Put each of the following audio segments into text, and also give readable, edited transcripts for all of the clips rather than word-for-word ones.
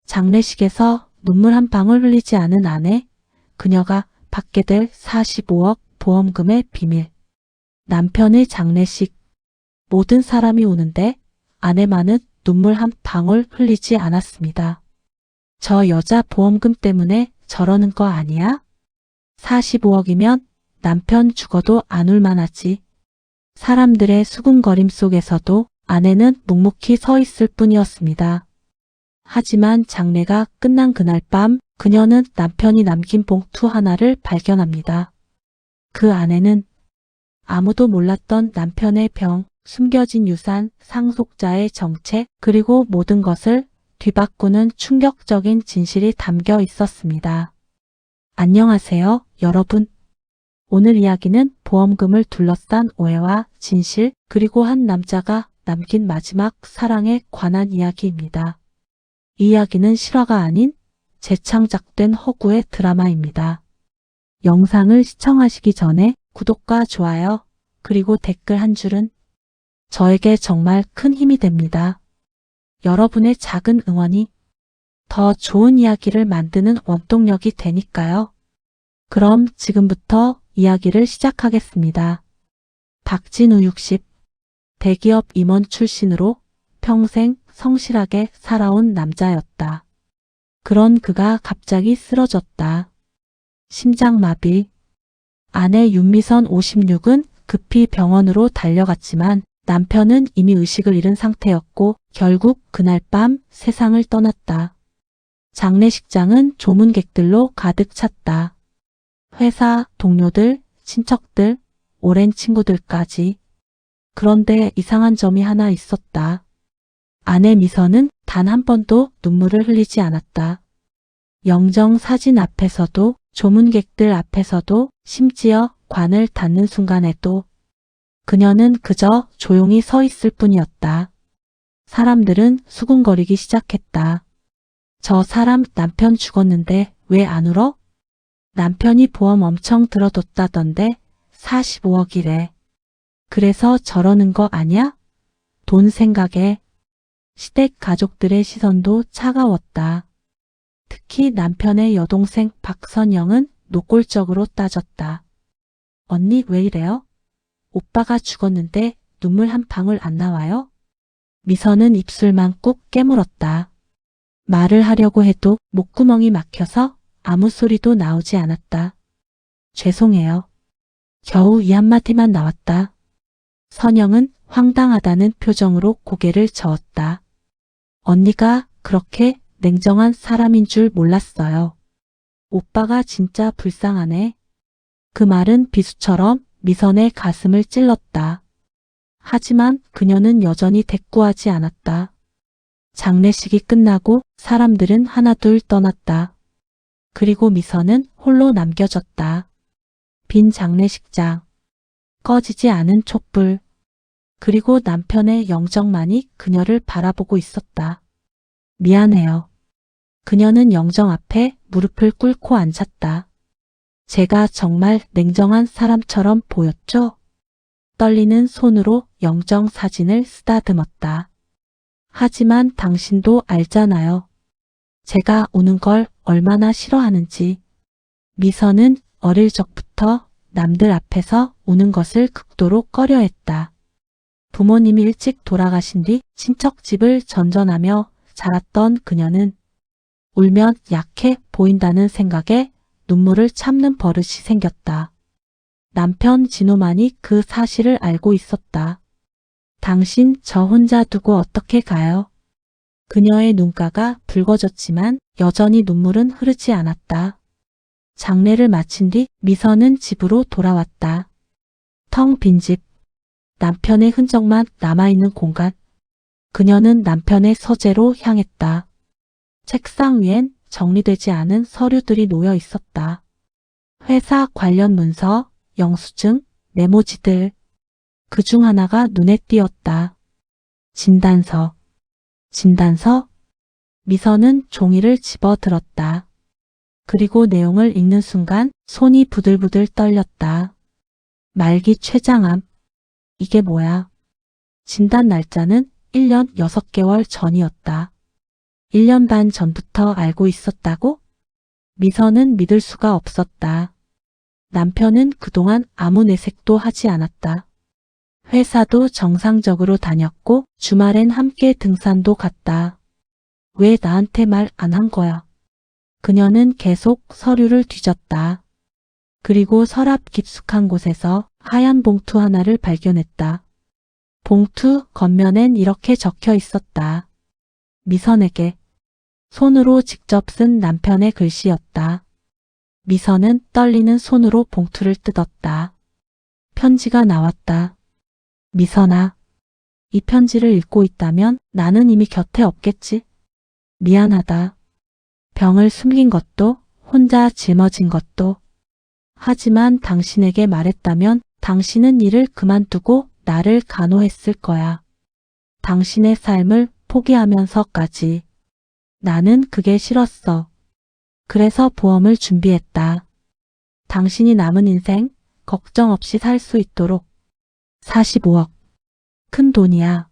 장례식에서 눈물 한 방울 흘리지 않은 아내, 그녀가 받게 될 45억 보험금의 비밀. 남편의 장례식. 모든 사람이 우는데 아내만은 눈물 한 방울 흘리지 않았습니다. 저 여자 보험금 때문에 저러는 거 아니야? 45억이면 남편 죽어도 안 울만하지. 사람들의 수군거림 속에서도 아내는 묵묵히 서 있을 뿐이었습니다. 하지만 장례가 끝난 그날 밤 그녀는 남편이 남긴 봉투 하나를 발견합니다. 그 안에는 아무도 몰랐던 남편의 병, 숨겨진 유산, 상속자의 정체, 그리고 모든 것을 뒤바꾸는 충격적인 진실이 담겨 있었습니다. 안녕하세요, 여러분. 오늘 이야기는 보험금을 둘러싼 오해와 진실, 그리고 한 남자가 남긴 마지막 사랑에 관한 이야기입니다. 이 이야기는 실화가 아닌 재창작된 허구의 드라마입니다. 영상을 시청하시기 전에 구독과 좋아요, 그리고 댓글 한 줄은 저에게 정말 큰 힘이 됩니다. 여러분의 작은 응원이 더 좋은 이야기를 만드는 원동력이 되니까요. 그럼 지금부터 이야기를 시작하겠습니다. 박진우 60. 대기업 임원 출신으로 평생 성실하게 살아온 남자였다. 그런 그가 갑자기 쓰러졌다. 심장마비. 아내 윤미선 56은 급히 병원으로 달려갔지만 남편은 이미 의식을 잃은 상태였고 결국 그날 밤 세상을 떠났다. 장례식장은 조문객들로 가득 찼다. 회사, 동료들, 친척들, 오랜 친구들까지. 그런데 이상한 점이 하나 있었다. 아내 미선은 단 한 번도 눈물을 흘리지 않았다. 영정 사진 앞에서도, 조문객들 앞에서도, 심지어 관을 닫는 순간에도 그녀는 그저 조용히 서 있을 뿐이었다. 사람들은 수군거리기 시작했다. 저 사람 남편 죽었는데 왜 안 울어? 남편이 보험 엄청 들어뒀다던데 45억이래. 그래서 저러는 거 아냐? 돈 생각에. 시댁 가족들의 시선도 차가웠다. 특히 남편의 여동생 박선영은 노골적으로 따졌다. 언니 왜 이래요? 오빠가 죽었는데 눈물 한 방울 안 나와요? 미선은 입술만 꾹 깨물었다. 말을 하려고 해도 목구멍이 막혀서 아무 소리도 나오지 않았다. 죄송해요. 겨우 이 한마디만 나왔다. 선영은 황당하다는 표정으로 고개를 저었다. 언니가 그렇게 냉정한 사람인 줄 몰랐어요. 오빠가 진짜 불쌍하네. 그 말은 비수처럼 미선의 가슴을 찔렀다. 하지만 그녀는 여전히 대꾸하지 않았다. 장례식이 끝나고 사람들은 하나둘 떠났다. 그리고 미선은 홀로 남겨졌다. 빈 장례식장, 꺼지지 않은 촛불, 그리고 남편의 영정만이 그녀를 바라보고 있었다. 미안해요. 그녀는 영정 앞에 무릎을 꿇고 앉았다. 제가 정말 냉정한 사람처럼 보였죠? 떨리는 손으로 영정 사진을 쓰다듬었다. 하지만 당신도 알잖아요. 제가 우는 걸 얼마나 싫어하는지. 미선은 어릴 적부터 남들 앞에서 우는 것을 극도로 꺼려했다. 부모님이 일찍 돌아가신 뒤 친척집을 전전하며 자랐던 그녀는 울면 약해 보인다는 생각에 눈물을 참는 버릇이 생겼다. 남편 진우만이 그 사실을 알고 있었다. 당신 저 혼자 두고 어떻게 가요? 그녀의 눈가가 붉어졌지만 여전히 눈물은 흐르지 않았다. 장례를 마친 뒤 미선은 집으로 돌아왔다. 텅 빈 집, 남편의 흔적만 남아있는 공간. 그녀는 남편의 서재로 향했다. 책상 위엔 정리되지 않은 서류들이 놓여 있었다. 회사 관련 문서, 영수증, 메모지들. 그중 하나가 눈에 띄었다. 진단서. 진단서? 미선은 종이를 집어들었다. 그리고 내용을 읽는 순간 손이 부들부들 떨렸다. 말기 췌장암. 이게 뭐야? 진단 날짜는 1년 6개월 전이었다. 1년 반 전부터 알고 있었다고? 미선은 믿을 수가 없었다. 남편은 그동안 아무 내색도 하지 않았다. 회사도 정상적으로 다녔고 주말엔 함께 등산도 갔다. 왜 나한테 말 안 한 거야? 그녀는 계속 서류를 뒤졌다. 그리고 서랍 깊숙한 곳에서 하얀 봉투 하나를 발견했다. 봉투 겉면엔 이렇게 적혀 있었다. 미선에게. 손으로 직접 쓴 남편의 글씨였다. 미선은 떨리는 손으로 봉투를 뜯었다. 편지가 나왔다. 미선아, 이 편지를 읽고 있다면 나는 이미 곁에 없겠지. 미안하다. 병을 숨긴 것도, 혼자 짊어진 것도. 하지만 당신에게 말했다면 당신은 일을 그만두고 나를 간호했을 거야. 당신의 삶을 포기하면서까지. 나는 그게 싫었어. 그래서 보험을 준비했다. 당신이 남은 인생 걱정 없이 살 수 있도록. 45억. 큰 돈이야.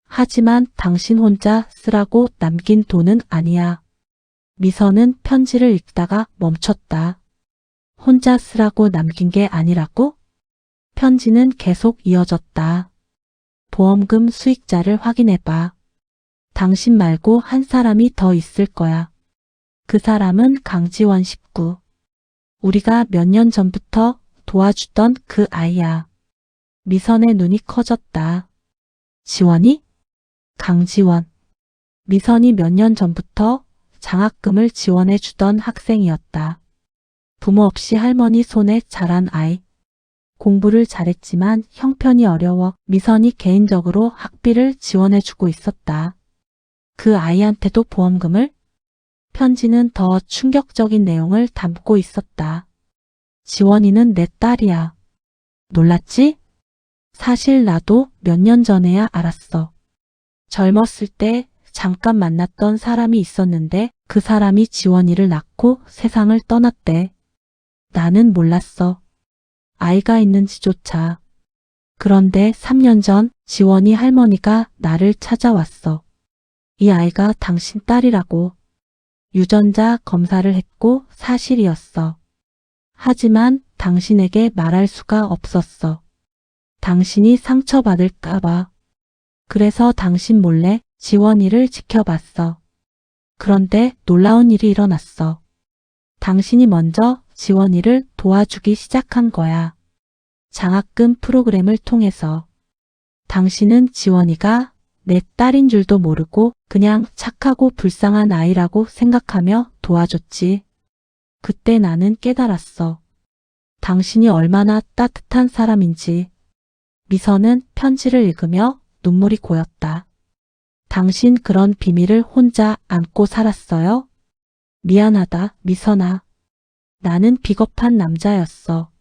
하지만 당신 혼자 쓰라고 남긴 돈은 아니야. 미선은 편지를 읽다가 멈췄다. 혼자 쓰라고 남긴 게 아니라고? 편지는 계속 이어졌다. 보험금 수익자를 확인해봐. 당신 말고 한 사람이 더 있을 거야. 그 사람은 강지원 식구. 우리가 몇 년 전부터 도와주던 그 아이야. 미선의 눈이 커졌다. 지원이? 강지원. 미선이 몇 년 전부터 장학금을 지원해 주던 학생이었다. 부모 없이 할머니 손에 자란 아이. 공부를 잘했지만 형편이 어려워 미선이 개인적으로 학비를 지원해 주고 있었다. 그 아이한테도 보험금을? 편지는 더 충격적인 내용을 담고 있었다. 지원이는 내 딸이야. 놀랐지? 사실 나도 몇 년 전에야 알았어. 젊었을 때 잠깐 만났던 사람이 있었는데 그 사람이 지원이를 낳고 세상을 떠났대. 나는 몰랐어. 아이가 있는지조차. 그런데 3년 전 지원이 할머니가 나를 찾아왔어. 이 아이가 당신 딸이라고. 유전자 검사를 했고 사실이었어. 하지만 당신에게 말할 수가 없었어. 당신이 상처받을까봐. 그래서 당신 몰래 지원이를 지켜봤어. 그런데 놀라운 일이 일어났어. 당신이 먼저 지원이를 도와주기 시작한 거야. 장학금 프로그램을 통해서. 당신은 지원이가 내 딸인 줄도 모르고 그냥 착하고 불쌍한 아이라고 생각하며 도와줬지. 그때 나는 깨달았어. 당신이 얼마나 따뜻한 사람인지. 미선은 편지를 읽으며 눈물이 고였다. 당신 그런 비밀을 혼자 안고 살았어요? 미안하다, 미선아. 나는 비겁한 남자였어.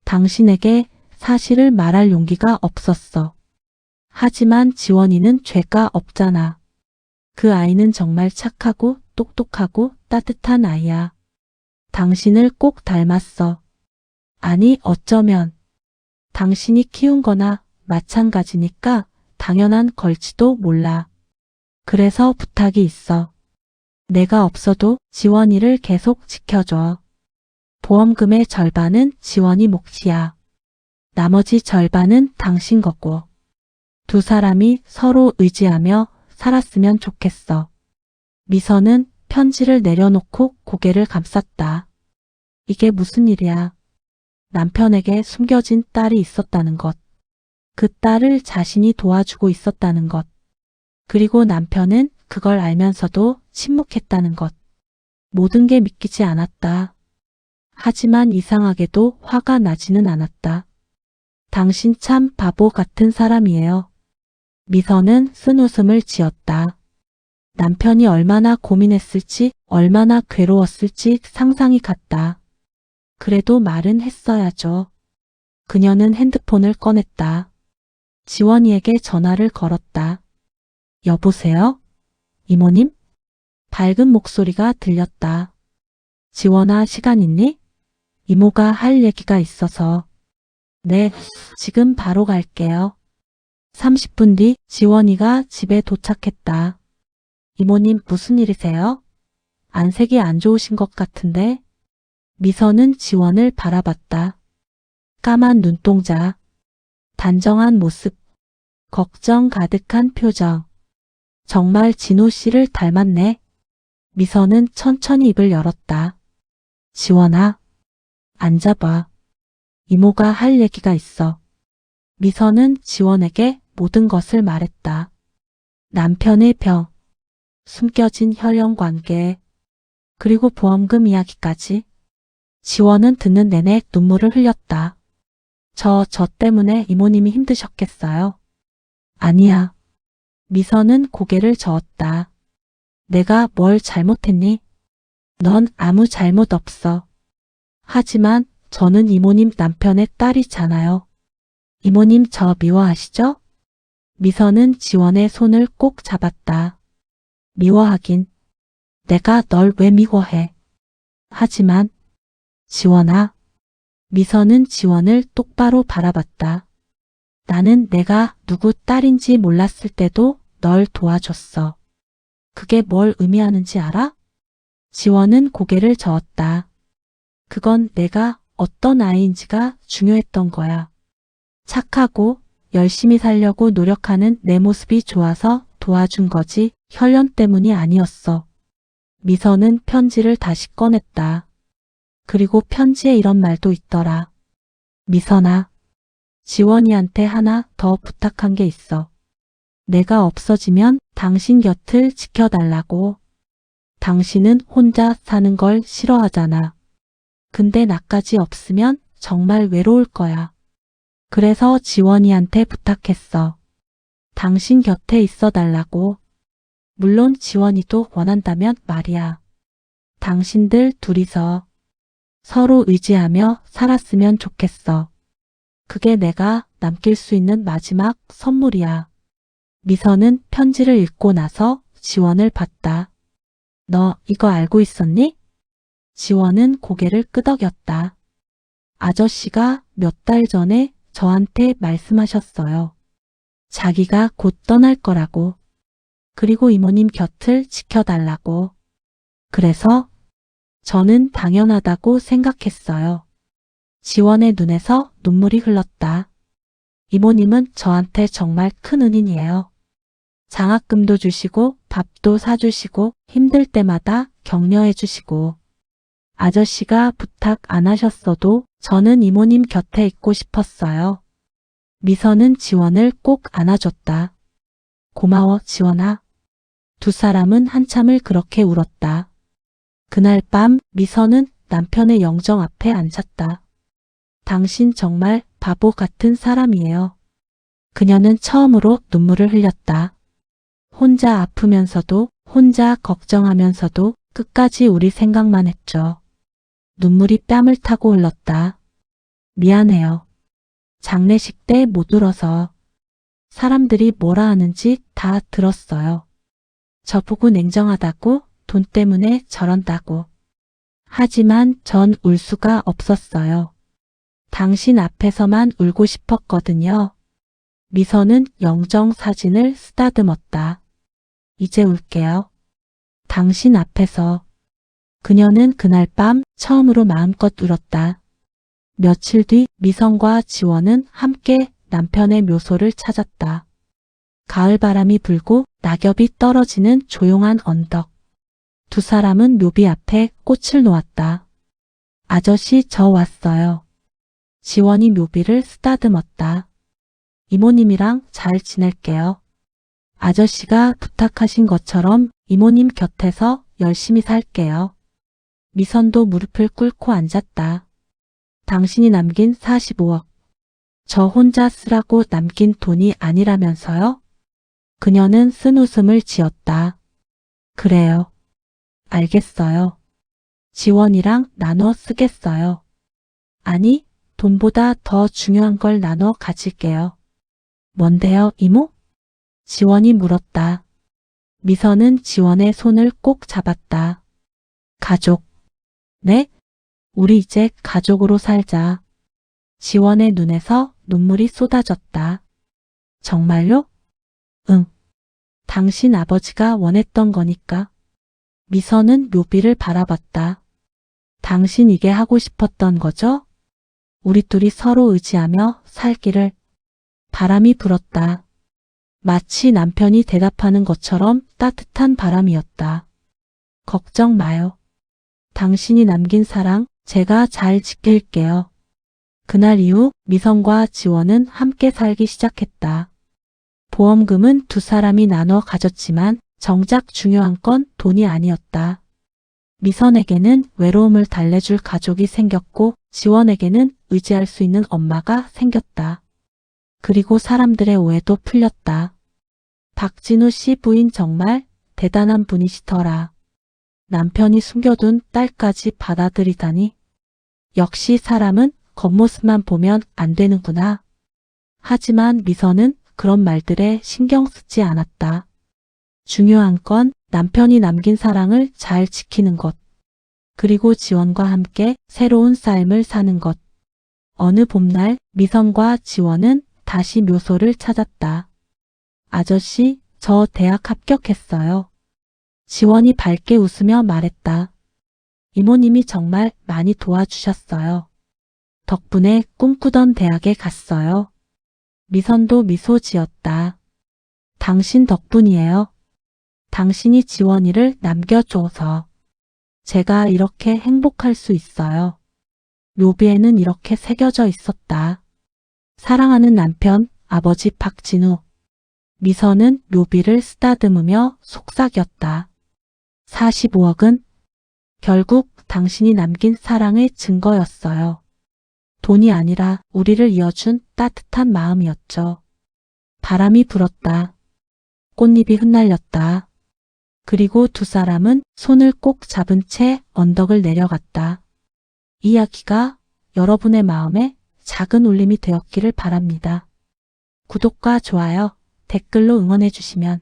당신에게 사실을 말할 용기가 없었어. 하지만 지원이는 죄가 없잖아. 그 아이는 정말 착하고 똑똑하고 따뜻한 아이야. 당신을 꼭 닮았어. 아니, 어쩌면 당신이 키운 거나 마찬가지니까 당연한 걸지도 몰라. 그래서 부탁이 있어. 내가 없어도 지원이를 계속 지켜줘. 보험금의 절반은 지원이 몫이야. 나머지 절반은 당신 거고. 두 사람이 서로 의지하며 살았으면 좋겠어. 미선은 편지를 내려놓고 고개를 감쌌다. 이게 무슨 일이야. 남편에게 숨겨진 딸이 있었다는 것. 그 딸을 자신이 도와주고 있었다는 것. 그리고 남편은 그걸 알면서도 침묵했다는 것. 모든 게 믿기지 않았다. 하지만 이상하게도 화가 나지는 않았다. 당신 참 바보 같은 사람이에요. 미선은 쓴웃음을 지었다. 남편이 얼마나 고민했을지, 얼마나 괴로웠을지 상상이 갔다. 그래도 말은 했어야죠. 그녀는 핸드폰을 꺼냈다. 지원이에게 전화를 걸었다. 여보세요? 이모님? 밝은 목소리가 들렸다. 지원아, 시간 있니? 이모가 할 얘기가 있어서. 네, 지금 바로 갈게요. 30분 뒤 지원이가 집에 도착했다. 이모님 무슨 일이세요? 안색이 안 좋으신 것 같은데. 미선은 지원을 바라봤다. 까만 눈동자, 단정한 모습, 걱정 가득한 표정. 정말 진호 씨를 닮았네. 미선은 천천히 입을 열었다. 지원아, 앉아봐. 이모가 할 얘기가 있어. 미선은 지원에게 모든 것을 말했다. 남편의 병, 숨겨진 혈연 관계, 그리고 보험금 이야기까지. 지원은 듣는 내내 눈물을 흘렸다. 저 때문에 이모님이 힘드셨겠어요? 아니야. 미선은 고개를 저었다. 내가 뭘 잘못했니? 넌 아무 잘못 없어. 하지만 저는 이모님 남편의 딸이잖아요. 이모님 저 미워하시죠? 미선은 지원의 손을 꼭 잡았다. 미워하긴. 내가 널 왜 미워해? 하지만 지원아. 미선은 지원을 똑바로 바라봤다. 나는 내가 누구 딸인지 몰랐을 때도 널 도와줬어. 그게 뭘 의미하는지 알아? 지원은 고개를 저었다. 그건 내가 어떤 아이인지가 중요했던 거야. 착하고 열심히 살려고 노력하는 내 모습이 좋아서 도와준 거지 혈연 때문이 아니었어. 미선은 편지를 다시 꺼냈다. 그리고 편지에 이런 말도 있더라. 미선아, 지원이한테 하나 더 부탁한 게 있어. 내가 없어지면 당신 곁을 지켜달라고. 당신은 혼자 사는 걸 싫어하잖아. 근데 나까지 없으면 정말 외로울 거야. 그래서 지원이한테 부탁했어. 당신 곁에 있어 달라고. 물론 지원이도 원한다면 말이야. 당신들 둘이서 서로 의지하며 살았으면 좋겠어. 그게 내가 남길 수 있는 마지막 선물이야. 미선은 편지를 읽고 나서 지원을 봤다. 너 이거 알고 있었니? 지원은 고개를 끄덕였다. 아저씨가 몇 달 전에 저한테 말씀하셨어요. 자기가 곧 떠날 거라고. 그리고 이모님 곁을 지켜달라고. 그래서 저는 당연하다고 생각했어요. 지원의 눈에서 눈물이 흘렀다. 이모님은 저한테 정말 큰 은인이에요. 장학금도 주시고 밥도 사주시고 힘들 때마다 격려해 주시고. 아저씨가 부탁 안 하셨어도 저는 이모님 곁에 있고 싶었어요. 미선은 지원을 꼭 안아줬다. 고마워, 지원아. 두 사람은 한참을 그렇게 울었다. 그날 밤 미선은 남편의 영정 앞에 앉았다. 당신 정말 바보 같은 사람이에요. 그녀는 처음으로 눈물을 흘렸다. 혼자 아프면서도 혼자 걱정하면서도 끝까지 우리 생각만 했죠. 눈물이 뺨을 타고 흘렀다. 미안해요. 장례식 때 못 울어서. 사람들이 뭐라 하는지 다 들었어요. 저보고 냉정하다고, 돈 때문에 저런다고. 하지만 전 울 수가 없었어요. 당신 앞에서만 울고 싶었거든요. 미선은 영정 사진을 쓰다듬었다. 이제 울게요. 당신 앞에서. 그녀는 그날 밤 처음으로 마음껏 울었다. 며칠 뒤 미선과 지원은 함께 남편의 묘소를 찾았다. 가을바람이 불고 낙엽이 떨어지는 조용한 언덕. 두 사람은 묘비 앞에 꽃을 놓았다. 아저씨 저 왔어요. 지원이 묘비를 쓰다듬었다. 이모님이랑 잘 지낼게요. 아저씨가 부탁하신 것처럼 이모님 곁에서 열심히 살게요. 미선도 무릎을 꿇고 앉았다. 당신이 남긴 45억. 저 혼자 쓰라고 남긴 돈이 아니라면서요? 그녀는 쓴 웃음을 지었다. 그래요. 알겠어요. 지원이랑 나눠 쓰겠어요. 아니, 돈보다 더 중요한 걸 나눠 가질게요. 뭔데요, 이모? 지원이 물었다. 미선은 지원의 손을 꼭 잡았다. 가족. 네? 우리 이제 가족으로 살자. 지원의 눈에서 눈물이 쏟아졌다. 정말요? 응. 당신 아버지가 원했던 거니까. 미선은 묘비를 바라봤다. 당신 이게 하고 싶었던 거죠? 우리 둘이 서로 의지하며 살기를. 바람이 불었다. 마치 남편이 대답하는 것처럼 따뜻한 바람이었다. 걱정 마요. 당신이 남긴 사랑 제가 잘 지킬게요. 그날 이후 미선과 지원은 함께 살기 시작했다. 보험금은 두 사람이 나눠 가졌지만 정작 중요한 건 돈이 아니었다. 미선에게는 외로움을 달래줄 가족이 생겼고 지원에게는 의지할 수 있는 엄마가 생겼다. 그리고 사람들의 오해도 풀렸다. 박진우 씨 부인 정말 대단한 분이시더라. 남편이 숨겨둔 딸까지 받아들이다니. 역시 사람은 겉모습만 보면 안 되는구나. 하지만 미선은 그런 말들에 신경 쓰지 않았다. 중요한 건 남편이 남긴 사랑을 잘 지키는 것. 그리고 지원과 함께 새로운 삶을 사는 것. 어느 봄날 미선과 지원은 다시 묘소를 찾았다. 아저씨, 저 대학 합격했어요. 지원이 밝게 웃으며 말했다. 이모님이 정말 많이 도와주셨어요. 덕분에 꿈꾸던 대학에 갔어요. 미선도 미소 지었다. 당신 덕분이에요. 당신이 지원이를 남겨줘서 제가 이렇게 행복할 수 있어요. 묘비에는 이렇게 새겨져 있었다. 사랑하는 남편, 아버지 박진우. 미선은 묘비를 쓰다듬으며 속삭였다. 45억은 결국 당신이 남긴 사랑의 증거였어요. 돈이 아니라 우리를 이어준 따뜻한 마음이었죠. 바람이 불었다. 꽃잎이 흩날렸다. 그리고 두 사람은 손을 꼭 잡은 채 언덕을 내려갔다. 이 이야기가 여러분의 마음에 작은 울림이 되었기를 바랍니다. 구독과 좋아요, 댓글로 응원해 주시면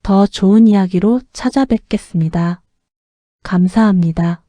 더 좋은 이야기로 찾아뵙겠습니다. 감사합니다.